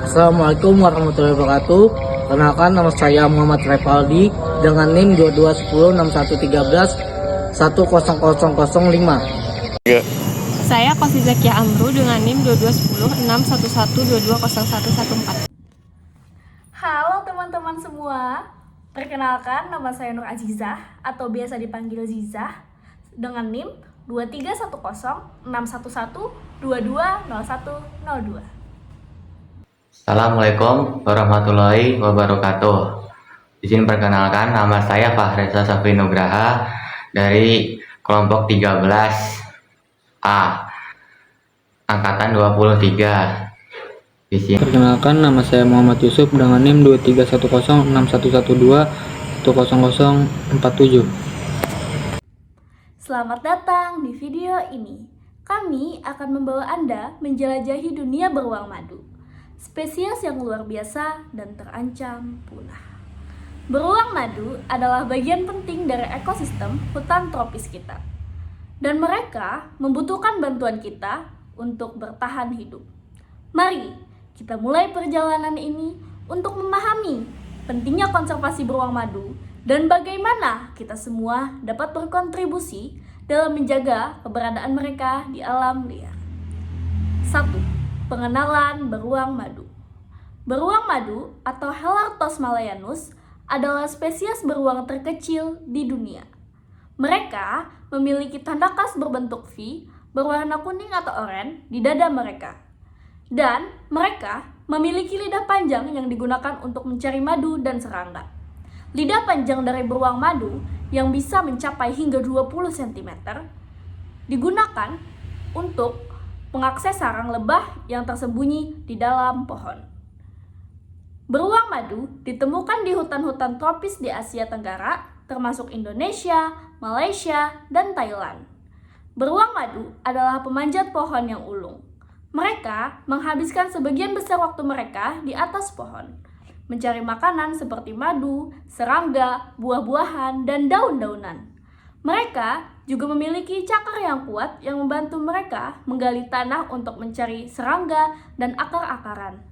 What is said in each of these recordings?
Assalamualaikum warahmatullahi wabarakatuh. Kenalkan, nama saya Muhammad Repaldi dengan NIM 22106113100005. Saya Kosi Zakia Amru dengan NIM 221061120114. Halo teman-teman semua, perkenalkan nama saya Nur Azizah atau biasa dipanggil Zizah dengan NIM 23106111220102. Assalamualaikum warahmatullahi wabarakatuh. Di sini perkenalkan, nama saya Fahreza Safri Nugraha dari kelompok 13A angkatan 23. Di sini Perkenalkan, nama saya Muhammad Yusuf dengan NIM 23106112100047. Selamat datang di video ini. Kami akan membawa Anda menjelajahi dunia beruang madu, spesies yang luar biasa dan terancam punah. Beruang madu adalah bagian penting dari ekosistem hutan tropis kita, dan mereka membutuhkan bantuan kita untuk bertahan hidup. Mari kita mulai perjalanan ini untuk memahami pentingnya konservasi beruang madu dan bagaimana kita semua dapat berkontribusi dalam menjaga keberadaan mereka di alam liar. 1. Pengenalan beruang madu. Beruang madu atau Helartos malayanus adalah spesies beruang terkecil di dunia. Mereka memiliki tanda khas berbentuk V berwarna kuning atau oranye di dada mereka. Dan mereka memiliki lidah panjang yang digunakan untuk mencari madu dan serangga. Lidah panjang dari beruang madu yang bisa mencapai hingga 20 cm digunakan untuk mengakses sarang lebah yang tersembunyi di dalam pohon. Beruang madu ditemukan di hutan-hutan tropis di Asia Tenggara, termasuk Indonesia, Malaysia, dan Thailand. Beruang madu adalah pemanjat pohon yang ulung. Mereka menghabiskan sebagian besar waktu mereka di atas pohon, mencari makanan seperti madu, serangga, buah-buahan, dan daun-daunan. Mereka juga memiliki cakar yang kuat yang membantu mereka menggali tanah untuk mencari serangga dan akar-akaran.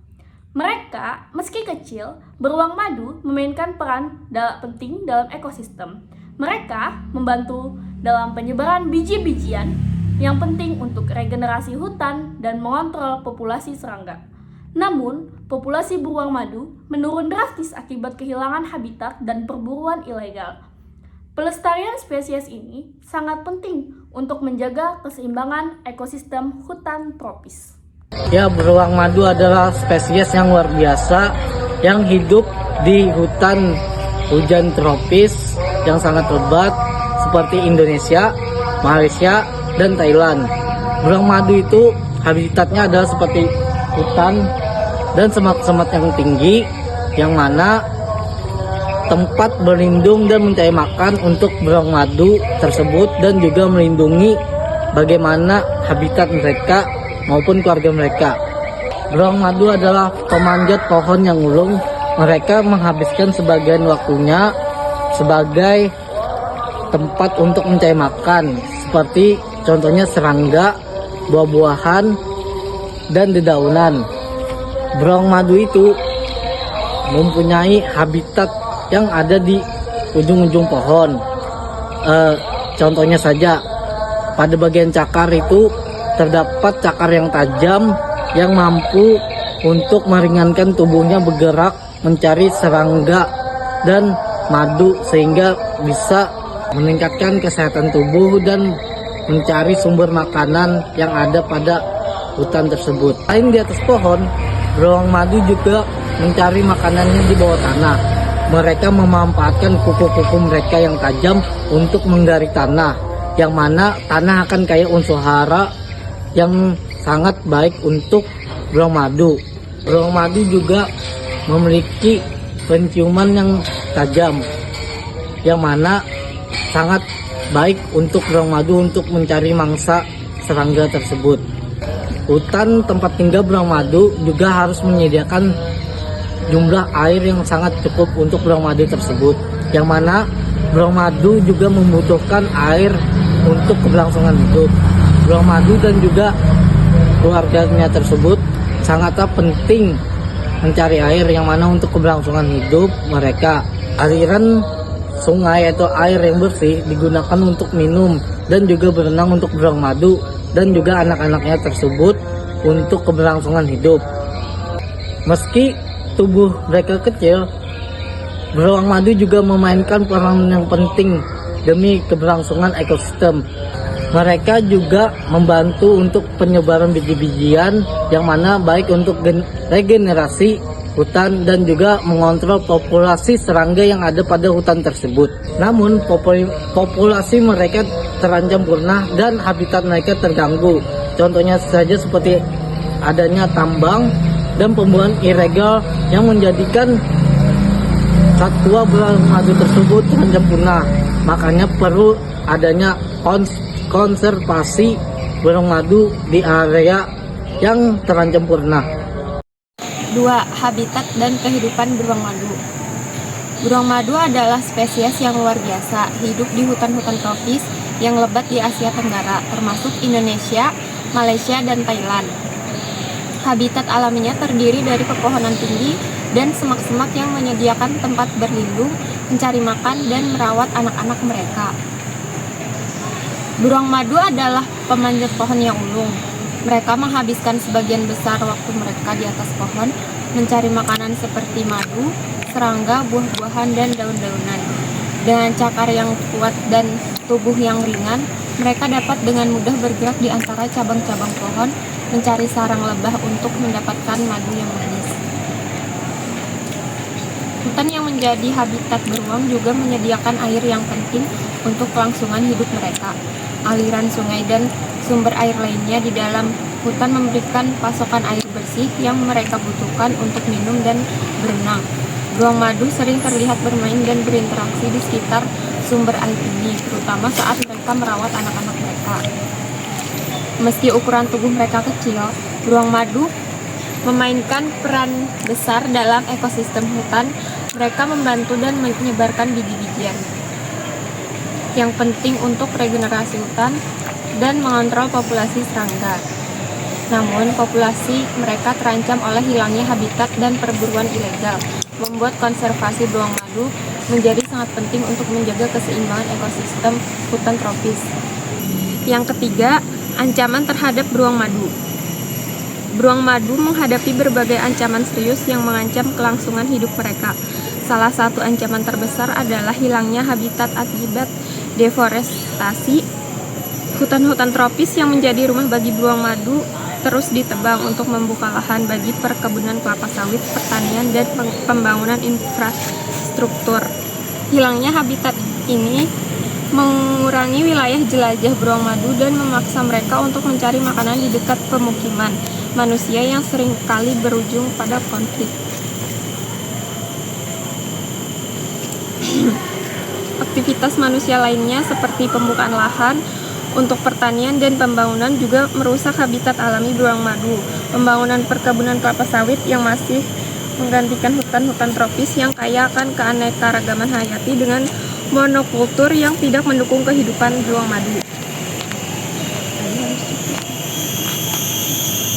Mereka, meski kecil, beruang madu memainkan peran penting dalam ekosistem. Mereka membantu dalam penyebaran biji-bijian yang penting untuk regenerasi hutan dan mengontrol populasi serangga. Namun, populasi beruang madu menurun drastis akibat kehilangan habitat dan perburuan ilegal. Pelestarian spesies ini sangat penting untuk menjaga keseimbangan ekosistem hutan tropis. Ya, beruang madu adalah spesies yang luar biasa yang hidup di hutan hujan tropis yang sangat lebat seperti Indonesia, Malaysia, dan Thailand. Beruang madu itu habitatnya adalah seperti hutan dan semak-semak yang tinggi, yang mana tempat berlindung dan mencari makan untuk beruang madu tersebut, dan juga melindungi bagaimana habitat mereka maupun keluarga mereka. Beruang madu adalah pemanjat pohon yang ulung. Mereka menghabiskan sebagian waktunya sebagai tempat untuk mencari makan, seperti contohnya serangga, buah-buahan, dan dedaunan. Beruang madu itu mempunyai habitat yang ada di ujung-ujung pohon. Contohnya saja, pada bagian cakar itu terdapat cakar yang tajam yang mampu untuk meringankan tubuhnya bergerak mencari serangga dan madu, sehingga bisa meningkatkan kesehatan tubuh dan mencari sumber makanan yang ada pada hutan tersebut. Selain di atas pohon, beruang madu juga mencari makanannya di bawah tanah. Mereka memanfaatkan kuku-kuku mereka yang tajam untuk menggali tanah, yang mana tanah akan kaya unsur hara yang sangat baik untuk beruang madu. Beruang madu juga memiliki penciuman yang tajam, yang mana sangat baik untuk beruang madu untuk mencari mangsa serangga tersebut. Hutan tempat tinggal beruang madu juga harus menyediakan jumlah air yang sangat cukup untuk beruang madu tersebut, yang mana beruang madu juga membutuhkan air untuk keberlangsungan hidup. Beruang madu dan juga keluarganya tersebut sangatlah penting mencari air yang mana untuk keberlangsungan hidup mereka. Aliran sungai atau air yang bersih digunakan untuk minum dan juga berenang untuk beruang madu dan juga anak-anaknya tersebut untuk keberlangsungan hidup. Meski tubuh mereka kecil, beruang madu juga memainkan peran yang penting demi keberlangsungan ekosistem. Mereka juga membantu untuk penyebaran biji-bijian yang mana baik untuk regenerasi hutan dan juga mengontrol populasi serangga yang ada pada hutan tersebut. Namun populasi mereka terancam punah dan habitat mereka terganggu. Contohnya saja seperti adanya tambang dan pembuangan ilegal yang menjadikan satwa beruang madu tersebut terancam punah. Makanya perlu adanya konservasi beruang madu di area yang terancam punah. 2. Habitat dan kehidupan beruang madu. Beruang madu adalah spesies yang luar biasa, hidup di hutan-hutan tropis yang lebat di Asia Tenggara, termasuk Indonesia, Malaysia, dan Thailand. Habitat alaminya terdiri dari pepohonan tinggi dan semak-semak yang menyediakan tempat berlindung, mencari makan, dan merawat anak-anak mereka. Beruang madu adalah pemanjat pohon yang ulung. Mereka menghabiskan sebagian besar waktu mereka di atas pohon, mencari makanan seperti madu, serangga, buah-buahan, dan daun-daunan. Dengan cakar yang kuat dan tubuh yang ringan, mereka dapat dengan mudah bergerak di antara cabang-cabang pohon, mencari sarang lebah untuk mendapatkan madu yang manis. Hutan yang menjadi habitat beruang juga menyediakan air yang penting untuk kelangsungan hidup mereka. Aliran sungai dan sumber air lainnya di dalam hutan memberikan pasokan air bersih yang mereka butuhkan untuk minum dan berenang. Beruang madu sering terlihat bermain dan berinteraksi di sekitar sumber air ini, terutama saat mereka merawat anak-anak mereka. Meski ukuran tubuh mereka kecil, beruang madu memainkan peran besar dalam ekosistem hutan. Mereka membantu dan menyebarkan biji-bijian yang penting untuk regenerasi hutan dan mengontrol populasi serangga. Namun, populasi mereka terancam oleh hilangnya habitat dan perburuan ilegal, membuat konservasi beruang madu menjadi sangat penting untuk menjaga keseimbangan ekosistem hutan tropis. Yang ketiga, ancaman terhadap beruang madu. Beruang madu menghadapi berbagai ancaman serius yang mengancam kelangsungan hidup mereka. Salah satu ancaman terbesar adalah hilangnya habitat akibat deforestasi. Hutan-hutan tropis yang menjadi rumah bagi beruang madu terus ditebang untuk membuka lahan bagi perkebunan kelapa sawit, pertanian, dan pembangunan infrastruktur. Hilangnya habitat ini mengurangi wilayah jelajah beruang madu dan memaksa mereka untuk mencari makanan di dekat pemukiman manusia yang seringkali berujung pada konflik. Aktivitas manusia lainnya seperti pembukaan lahan untuk pertanian dan pembangunan juga merusak habitat alami beruang madu. Pembangunan perkebunan kelapa sawit yang masih menggantikan hutan-hutan tropis yang kaya akan keanekaragaman hayati dengan monokultur yang tidak mendukung kehidupan beruang madu.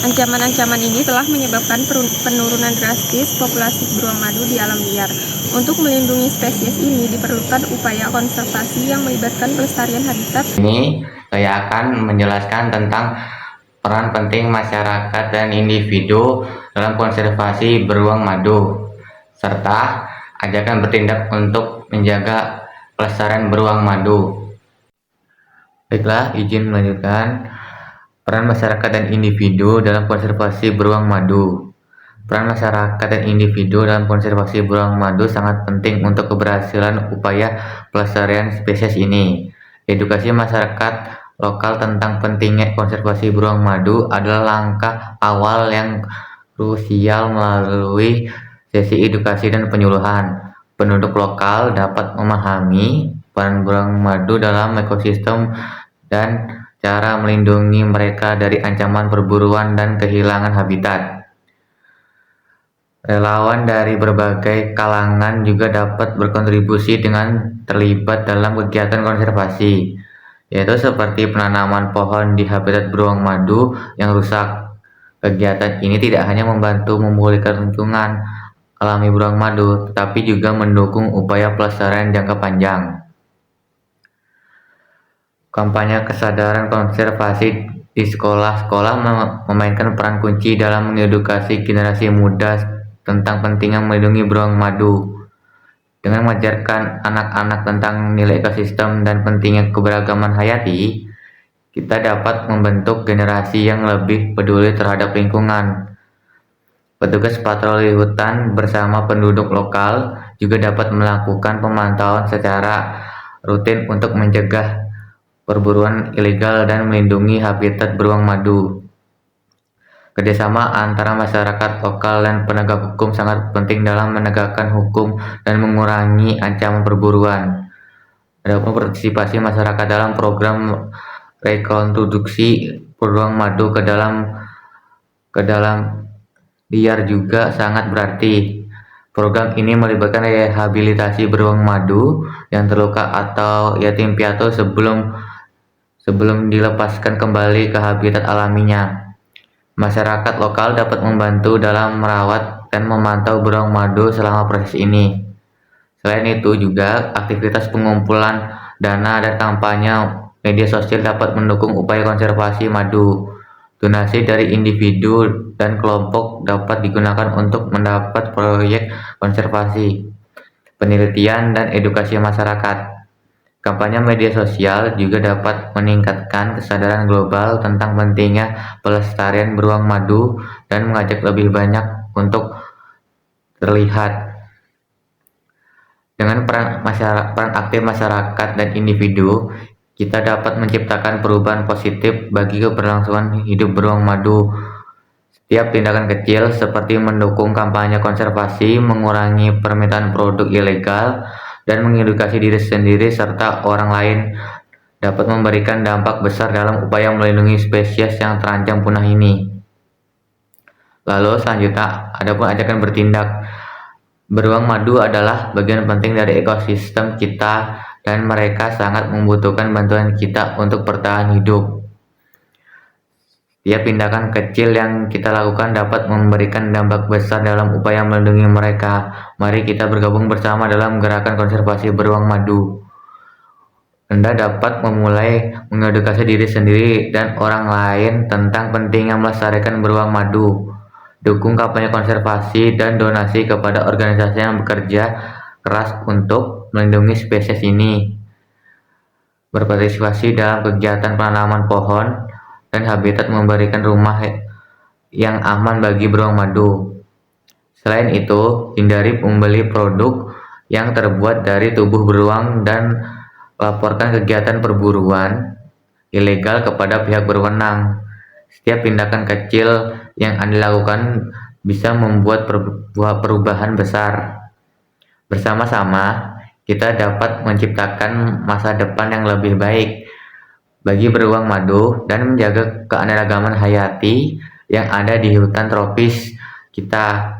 Ancaman-ancaman ini telah menyebabkan penurunan drastis populasi beruang madu di alam liar. Untuk melindungi spesies ini diperlukan upaya konservasi yang melibatkan pelestarian habitat. Ini saya akan menjelaskan tentang peran penting masyarakat dan individu dalam konservasi beruang madu, serta ajakan bertindak untuk menjaga pelestarian beruang madu. Baiklah, izin melanjutkan. Peran masyarakat dan individu dalam konservasi beruang madu. Peran masyarakat dan individu dalam konservasi beruang madu sangat penting untuk keberhasilan upaya pelestarian spesies ini. Edukasi masyarakat lokal tentang pentingnya konservasi beruang madu adalah langkah awal yang krusial. Melalui sesi edukasi dan penyuluhan, penduduk lokal dapat memahami peran beruang madu dalam ekosistem dan cara melindungi mereka dari ancaman perburuan dan kehilangan habitat. Relawan dari berbagai kalangan juga dapat berkontribusi dengan terlibat dalam kegiatan konservasi, yaitu seperti penanaman pohon di habitat beruang madu yang rusak, Kegiatan ini tidak hanya membantu memulihkan lingkungan alami beruang madu, tetapi juga mendukung upaya pelestarian jangka panjang. Kampanye kesadaran konservasi di sekolah-sekolah memainkan peran kunci dalam mengedukasi generasi muda tentang pentingnya melindungi beruang madu. Dengan mengajarkan anak-anak tentang nilai ekosistem dan pentingnya keberagaman hayati, kita dapat membentuk generasi yang lebih peduli terhadap lingkungan. Petugas patroli hutan bersama penduduk lokal juga dapat melakukan pemantauan secara rutin untuk mencegah perburuan ilegal dan melindungi habitat beruang madu. Kerjasama antara masyarakat lokal dan penegak hukum sangat penting dalam menegakkan hukum dan mengurangi ancaman perburuan. Adapun partisipasi masyarakat dalam program reintroduksi beruang madu ke dalam liar juga sangat berarti. Program ini melibatkan rehabilitasi beruang madu yang terluka atau yatim piatu sebelum dilepaskan kembali ke habitat alaminya. Masyarakat lokal dapat membantu dalam merawat dan memantau beruang madu selama proses ini. Selain itu juga aktivitas pengumpulan dana dan kampanye media sosial dapat mendukung upaya konservasi madu. Donasi dari individu dan kelompok dapat digunakan untuk mendapat proyek konservasi, penelitian, dan edukasi masyarakat. Kampanye media sosial juga dapat meningkatkan kesadaran global tentang pentingnya pelestarian beruang madu dan mengajak lebih banyak untuk terlihat. Dengan peran aktif masyarakat dan individu, kita dapat menciptakan perubahan positif bagi keberlangsungan hidup beruang madu. Setiap tindakan kecil seperti mendukung kampanye konservasi, mengurangi permintaan produk ilegal, dan mengedukasi diri sendiri serta orang lain dapat memberikan dampak besar dalam upaya melindungi spesies yang terancam punah ini. Lalu selanjutnya, adapun ajakan bertindak. Beruang madu adalah bagian penting dari ekosistem kita dan mereka sangat membutuhkan bantuan kita untuk bertahan hidup. Setiap tindakan kecil yang kita lakukan dapat memberikan dampak besar dalam upaya melindungi mereka. Mari kita bergabung bersama dalam gerakan konservasi beruang madu. Anda dapat memulai mengedukasi diri sendiri dan orang lain tentang pentingnya melestarikan beruang madu. Dukung kampanye konservasi dan donasi kepada organisasi yang bekerja keras untuk melindungi spesies ini. Berpartisipasi dalam kegiatan penanaman pohon dan habitat memberikan rumah yang aman bagi beruang madu. Selain itu, hindari membeli produk yang terbuat dari tubuh beruang dan laporkan kegiatan perburuan ilegal kepada pihak berwenang. Setiap tindakan kecil yang Anda lakukan bisa membuat perubahan besar. Bersama-sama, kita dapat menciptakan masa depan yang lebih baik bagi beruang madu dan menjaga keanekaragaman hayati yang ada di hutan tropis kita.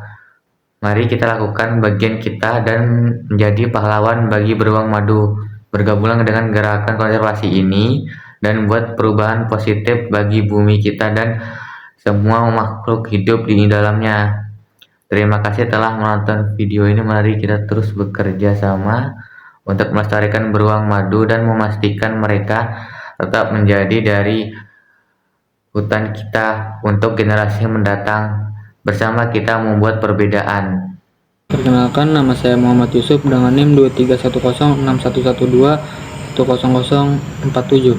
Mari kita lakukan bagian kita dan menjadi pahlawan bagi beruang madu. Bergabunglah dengan gerakan konservasi ini dan buat perubahan positif bagi bumi kita dan semua makhluk hidup di dalamnya. Terima kasih telah menonton video ini. Mari kita terus bekerja sama untuk melestarikan beruang madu dan memastikan mereka tetap menjadi dari hutan kita untuk generasi mendatang. Bersama kita membuat perbedaan. Perkenalkan, nama saya Muhammad Yusuf dengan NIM 23106112100047.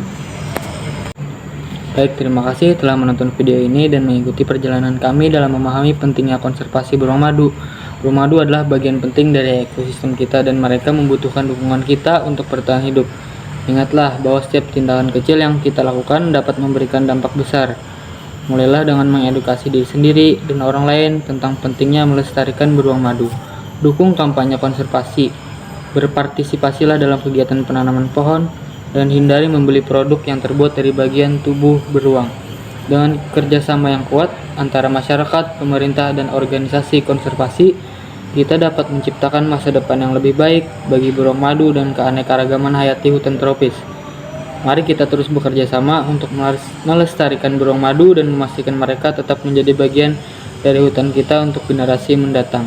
Baik, terima kasih telah menonton video ini dan mengikuti perjalanan kami dalam memahami pentingnya konservasi beruang madu. Beruang madu adalah bagian penting dari ekosistem kita dan mereka membutuhkan dukungan kita untuk bertahan hidup. Ingatlah bahwa setiap tindakan kecil yang kita lakukan dapat memberikan dampak besar. Mulailah dengan mengedukasi diri sendiri dan orang lain tentang pentingnya melestarikan beruang madu. Dukung kampanye konservasi. Berpartisipasilah dalam kegiatan penanaman pohon dan hindari membeli produk yang terbuat dari bagian tubuh beruang. Dengan kerjasama yang kuat antara masyarakat, pemerintah, dan organisasi konservasi, kita dapat menciptakan masa depan yang lebih baik bagi beruang madu dan keanekaragaman hayati hutan tropis. Mari kita terus bekerja sama untuk melestarikan beruang madu dan memastikan mereka tetap menjadi bagian dari hutan kita untuk generasi mendatang.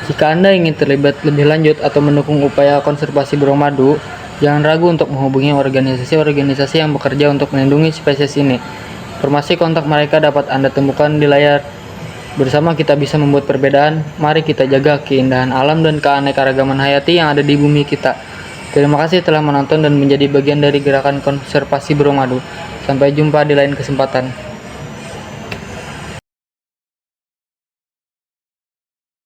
Jika Anda ingin terlibat lebih lanjut atau mendukung upaya konservasi beruang madu, jangan ragu untuk menghubungi organisasi-organisasi yang bekerja untuk melindungi spesies ini. Informasi kontak mereka dapat Anda temukan di layar. Bersama kita bisa membuat perbedaan. Mari kita jaga keindahan alam dan keanekaragaman hayati yang ada di bumi kita. Terima kasih telah menonton dan menjadi bagian dari gerakan konservasi beruang madu. Sampai jumpa di lain kesempatan.